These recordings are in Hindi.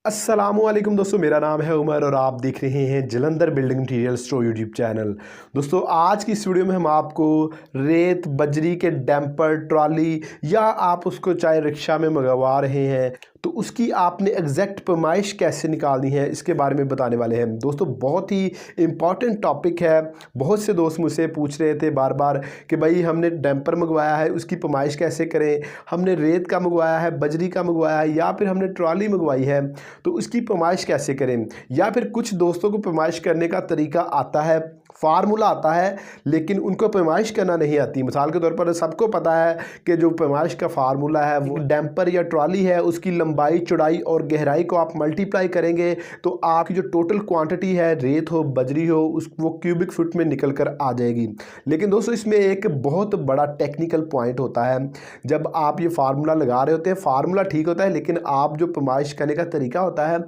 अस्सलामुअलैकुम दोस्तों, मेरा नाम है उमर और आप देख रहे हैं Jalandhar building material store YouTube channel. दोस्तों, आज की इस वीडियो में हम आपको रेत बजरी के डैम्पर ट्रॉली या आप उसको चाहे रिक्शा में मंगवा रहे हैं तो उसकी आपने एग्जैक्ट पैमाइश कैसे निकालनी है इसके बारे में बताने वाले हैं। दोस्तों, बहुत ही इम्पॉर्टेंट टॉपिक है। बहुत से दोस्त मुझसे पूछ रहे थे बार बार कि भाई हमने डैम्पर मंगवाया है, उसकी पैमाइश कैसे करें, हमने रेत का मंगवाया है, बजरी का मंगवाया है या फिर हमने ट्रॉली मंगवाई है तो उसकी पैमाइश कैसे करें। या फिर कुछ दोस्तों को पैमाइश करने का तरीका आता है, फार्मूला आता है, लेकिन उनको पैमाइश करना नहीं आती। मिसाल के तौर पर सबको पता है कि जो पैमाइश का फार्मूला है वो डैम्पर या ट्रॉली है, उसकी लंबाई चौड़ाई और गहराई को आप मल्टीप्लाई करेंगे तो आपकी जो टोटल क्वांटिटी है, रेत हो बजरी हो, उस वो क्यूबिक फुट में निकल कर आ जाएगी। लेकिन दोस्तों, इसमें एक बहुत बड़ा टेक्निकल पॉइंट होता है। जब आप ये फार्मूला लगा रहे होते हैं, फार्मूला ठीक होता है लेकिन आप जो पैमाइश करने का तरीका होता है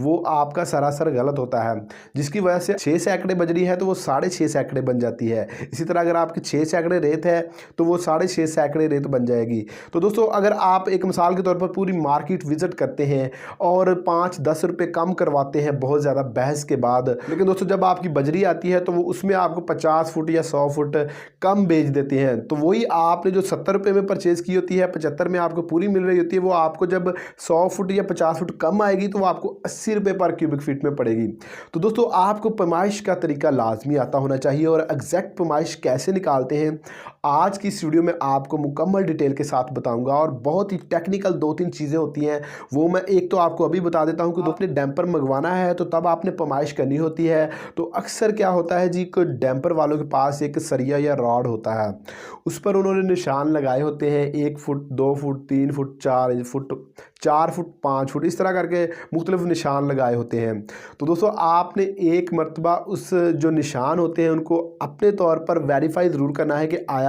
वो आपका सरासर गलत होता है, जिसकी वजह से 6 सैकड़े बजरी है तो वो 6.5 सैकड़े बन जाती है। इसी तरह अगर आपकी 6 सैकड़े रेत है तो वो 6.5 सैकड़े रेत बन जाएगी। तो दोस्तों, अगर आप एक मिसाल के तौर पर पूरी मार्केट विजिट करते हैं और 5-10 रुपये कम करवाते हैं बहुत ज़्यादा बहस के बाद, लेकिन दोस्तों जब आपकी बजरी आती है तो वो उसमें आपको 50 फुट या 100 फुट कम बेच देते हैं। तो वही आपने जो 70 रुपये में परचेज़ की होती है, 75 में आपको पूरी मिल रही होती है, वो आपको जब 100 फुट या 50 फुट कम आएगी तो वो आपको 80 रुपये पर क्यूबिक फीट में पड़ेगी। तो दोस्तों, आपको पैमाइश का तरीका लाजमी आता होना चाहिए और एग्जैक्ट पैमाइश कैसे निकालते हैं आज की इस वीडियो में आपको मुकम्मल डिटेल के साथ बताऊंगा। और बहुत ही टेक्निकल 2-3 चीज़ें होती हैं, वो मैं एक तो आपको अभी बता देता हूं कि आपने डैम्पर मंगवाना है तो तब आपने पैमाइश करनी होती है। तो अक्सर क्या होता है जी, कि डैम्पर वालों के पास एक सरिया या रॉड होता है, उस पर उन्होंने निशान लगाए होते हैं 1 foot 2 foot 3 foot 4 foot 4 foot 5 foot, इस तरह करके मुख्तलिफ निशान लगाए होते हैं। तो दोस्तों, आपने एक मरतबा उस जो निशान होते हैं उनको अपने तौर पर वेरीफाई ज़रूर करना है कि आया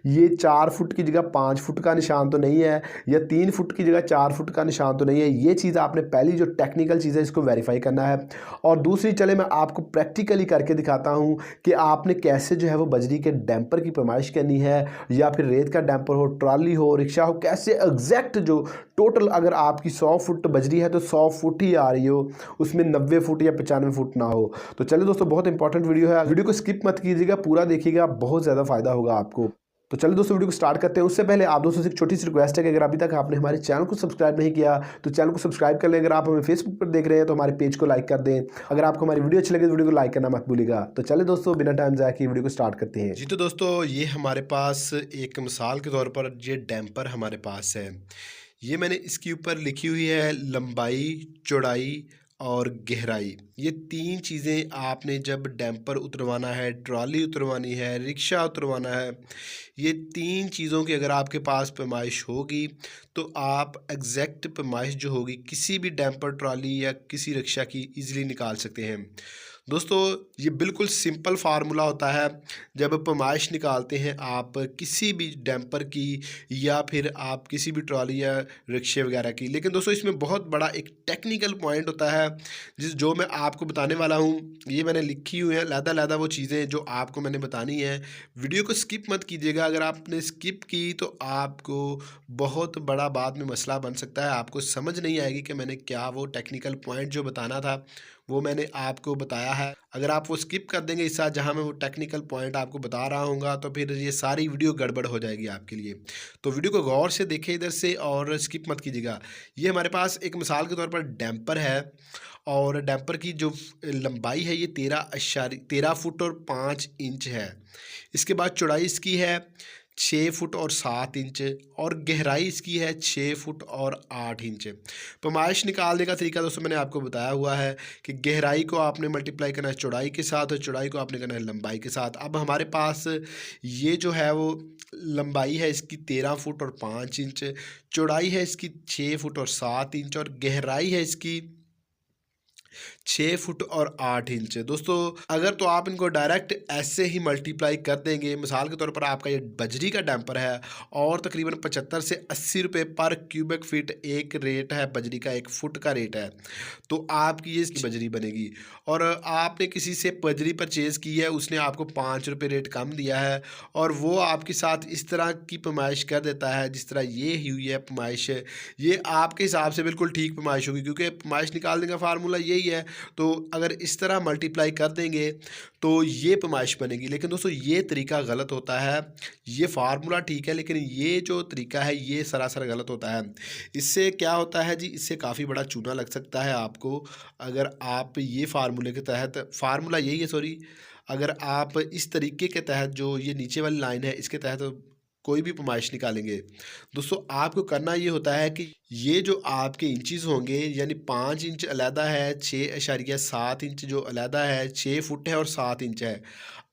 ये 4 फुट की जगह 5 फुट का निशान तो नहीं है या 3 फुट की जगह 4 फुट का निशान तो नहीं है। ये चीज़ आपने पहली जो टेक्निकल चीज़ है इसको वेरीफाई करना है। और दूसरी, चले मैं आपको प्रैक्टिकली करके दिखाता हूँ कि आपने कैसे जो है वो बजरी के डैम्पर की पैमाइश करनी है, या फिर रेत का डैम्पर हो, ट्रॉली हो, रिक्शा हो, कैसे एग्जैक्ट जो टोटल, अगर आपकी 100 फुट बजरी है तो 100 फुट ही आ रही हो, उसमें 90 फुट या 95 फुट ना हो। तो चलिए दोस्तों, बहुत इंपॉर्टेंट वीडियो है, वीडियो को स्किप मत कीजिएगा, पूरा देखिएगा, बहुत ज़्यादा फायदा होगा आपको। तो चलिए दोस्तों, वीडियो को स्टार्ट करते हैं। उससे पहले आप दोस्तों से एक छोटी सी रिक्वेस्ट है कि अगर अभी तक आपने हमारे चैनल को सब्सक्राइब नहीं किया तो चैनल को सब्सक्राइब कर लें। अगर आप हमें फेसबुक पर देख रहे हैं तो हमारे पेज को लाइक कर दें। अगर आपको हमारी वीडियो अच्छी लगे तो वीडियो को लाइक करना मत भूलिएगा। तो चलिए दोस्तों, बिना टाइम ज़ाया किए वीडियो को स्टार्ट करते हैं। जी तो दोस्तों, ये हमारे पास एक मिसाल के तौर पर ये डैम्पर हमारे पास है। ये मैंने इसके ऊपर लिखी हुई है लंबाई, चौड़ाई और गहराई। ये 3 चीज़ें आपने जब डैम्पर उतरवाना है, ट्रॉली उतरवानी है, रिक्शा उतरवाना है, ये 3 चीज़ों की अगर आपके पास पैमाइश होगी तो आप एग्जैक्ट पैमाइश जो होगी किसी भी डैम्पर, ट्रॉली या किसी रिक्शा की ईज़िली निकाल सकते हैं। दोस्तों, ये बिल्कुल सिंपल फार्मूला होता है जब पैमाइश निकालते हैं आप किसी भी डैम्पर की या फिर आप किसी भी ट्रॉली या रिक्शे वगैरह की। लेकिन दोस्तों, इसमें बहुत बड़ा एक टेक्निकल पॉइंट होता है जो मैं आपको बताने वाला हूँ। ये मैंने लिखी हुई है लहदा वो चीज़ें जो आपको मैंने बतानी है। वीडियो को स्किप मत कीजिएगा, अगर आपने स्किप की तो आपको बहुत बड़ा बाद में मसला बन सकता है, आपको समझ नहीं आएगी कि मैंने क्या वो टेक्निकल पॉइंट जो बताना था वो मैंने आपको बताया है। अगर आप वो स्किप कर देंगे इस साथ जहाँ मैं वो टेक्निकल पॉइंट आपको बता रहा हूँगा तो फिर ये सारी वीडियो गड़बड़ हो जाएगी आपके लिए। तो वीडियो को गौर से देखें इधर से और स्किप मत कीजिएगा। ये हमारे पास एक मिसाल के तौर पर डैम्पर है और डैम्पर की जो लंबाई है ये 13 फुट और 5 इंच है। इसके बाद चौड़ाई इसकी है 6 फुट और 7 इंच और गहराई इसकी है 6 फुट और 8 इंच। पैमाइश निकालने का तरीका दोस्तों मैंने आपको बताया हुआ है कि गहराई को आपने मल्टीप्लाई करना है चौड़ाई के साथ और चौड़ाई को आपने करना है लंबाई के साथ। अब हमारे पास ये जो है वो लंबाई है इसकी 13 फुट और 5 इंच, चौड़ाई है इसकी 6 फुट और 7 इंच और गहराई है इसकी 6 फुट और 8 इंच। दोस्तों अगर तो आप इनको डायरेक्ट ऐसे ही मल्टीप्लाई कर देंगे, मिसाल के तौर पर आपका ये बजरी का डैम्पर है और तकरीबन 75 से 80 रुपये पर क्यूबिक फीट एक रेट है, बजरी का 1 फुट का रेट है, तो आपकी ये बजरी बनेगी। और आपने किसी से बजरी परचेज़ की है, उसने आपको 5 रुपये रेट कम दिया है और वो आपके साथ इस तरह की पैमाइश कर देता है जिस तरह ये हुई है पैमाइश, ये आपके हिसाब से बिल्कुल ठीक पैमाइश होगी, क्योंकि पैमाइश निकालने का फार्मूला यही है। तो अगर इस तरह मल्टीप्लाई कर देंगे तो ये पैमाइश बनेगी। लेकिन दोस्तों ये तरीका गलत होता है, ये फार्मूला ठीक है लेकिन ये जो तरीका है ये सरासर गलत होता है। इससे क्या होता है जी, इससे काफ़ी बड़ा चूना लग सकता है आपको। अगर आप ये फार्मूले के तहत, फार्मूला यही है सॉरी, अगर आप इस तरीके के तहत जो ये नीचे वाली लाइन है इसके तहत कोई भी पैमाइश निकालेंगे, दोस्तों आपको करना ये होता है कि ये जो आपके इंचज़ होंगे, यानी 5 इंच अलहदा है, 6.7 इंच जो अलहदा है, 6 फुट है और 7 इंच है।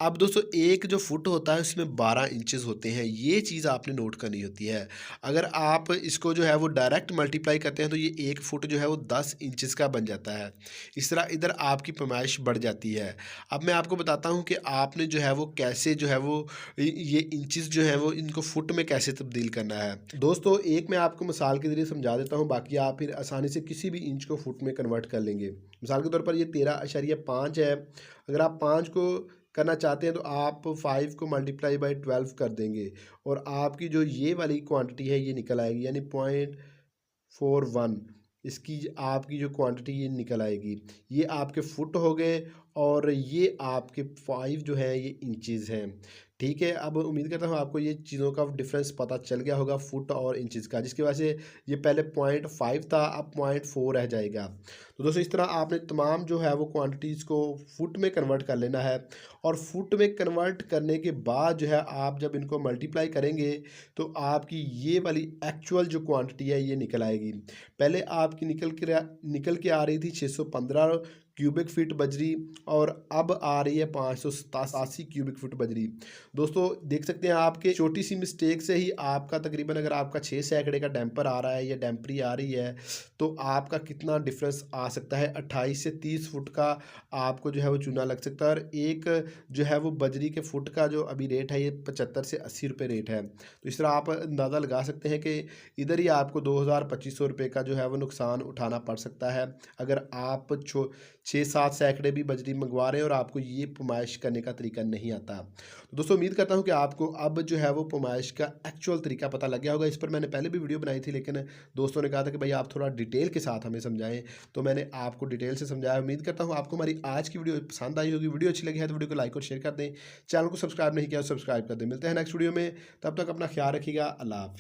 अब दोस्तों एक जो फुट होता है उसमें 12 इंचज़ होते हैं, ये चीज़ आपने नोट करनी होती है। अगर आप इसको जो है वो डायरेक्ट मल्टीप्लाई करते हैं तो ये 1 फुट जो है वो 10 इंचज़ का बन जाता है। इस तरह इधर आपकी पैमाइश बढ़ जाती है। अब मैं आपको बताता हूँ कि आपने जो है वो कैसे जो है वो ये इंचज़ जो है वो इनको फुट में कैसे तब्दील करना है। दोस्तों एक मैं आपको मिसाल के ज़रिए समझा देता हूँ, बाकी आप फिर आसानी से किसी भी इंच को फुट में कन्वर्ट कर लेंगे। मिसाल के तौर पर ये 13.5 है, अगर आप 5 को करना चाहते हैं तो आप 5 को मल्टीप्लाई बाई 12 कर देंगे और आपकी जो ये वाली क्वांटिटी है ये निकल आएगी, यानी 0.41 इसकी आपकी जो क्वांटिटी ये निकल आएगी। ये आपके फुट हो गए और ये आपके 5 जो है ये इंचज़ हैं। ठीक है, अब उम्मीद करता हूँ आपको ये चीज़ों का डिफरेंस पता चल गया होगा फुट और इंचज़ का, जिसकी वजह से ये पहले 0.5 था अब 0.4 रह जाएगा। तो दोस्तों इस तरह आपने तमाम जो है वो क्वांटिटीज़ को फुट में कन्वर्ट कर लेना है और फुट में कन्वर्ट करने के बाद जो है आप जब इनको मल्टीप्लाई करेंगे तो आपकी ये वाली एक्चुअल जो क्वांटिटी है ये निकल आएगी। पहले आपकी निकल के आ रही थी 615 क्यूबिक फीट बजरी और अब आ रही है 587 क्यूबिक फीट बजरी। दोस्तों देख सकते हैं आपके छोटी सी मिस्टेक से ही आपका तकरीबन, अगर आपका 6 सैकड़े का डैम्पर आ रहा है या डैम्परी आ रही है तो आपका कितना डिफरेंस आ सकता है, 28 से 30 फुट का आपको जो है वो चूना लग सकता है। और एक जो है वो बजरी के फुट का जो अभी रेट है ये 75 से 80 रुपये रेट है। तो इस तरह आप अंदाज़ा लगा सकते हैं कि इधर ही आपको 2000-2500 रुपये का जो है वो नुकसान उठाना पड़ सकता है अगर आप 6-7 सैकड़े भी बजरी मंगवा रहे हैं और आपको ये पैमाइश करने का तरीका नहीं आता। तो दोस्तों उम्मीद करता हूँ कि आपको अब जो है वो पैमाइश का एक्चुअल तरीका पता लग गया होगा। इस पर मैंने पहले भी वीडियो बनाई थी लेकिन दोस्तों ने कहा था कि भाई आप थोड़ा डिटेल के साथ हमें समझाएं, तो मैंने आपको डिटेल से समझाया। उम्मीद करता हूँ आपको हमारी आज की वीडियो पसंद आई होगी। वीडियो अच्छी लगी है तो वीडियो को लाइक और शेयर कर दें, चैनल को सब्सक्राइब नहीं किया तो सब्सक्राइब कर दें। मिलते हैं नेक्स्ट वीडियो में, तब तक अपना ख्याल रखिएगा। अल्लाह हाफिज़।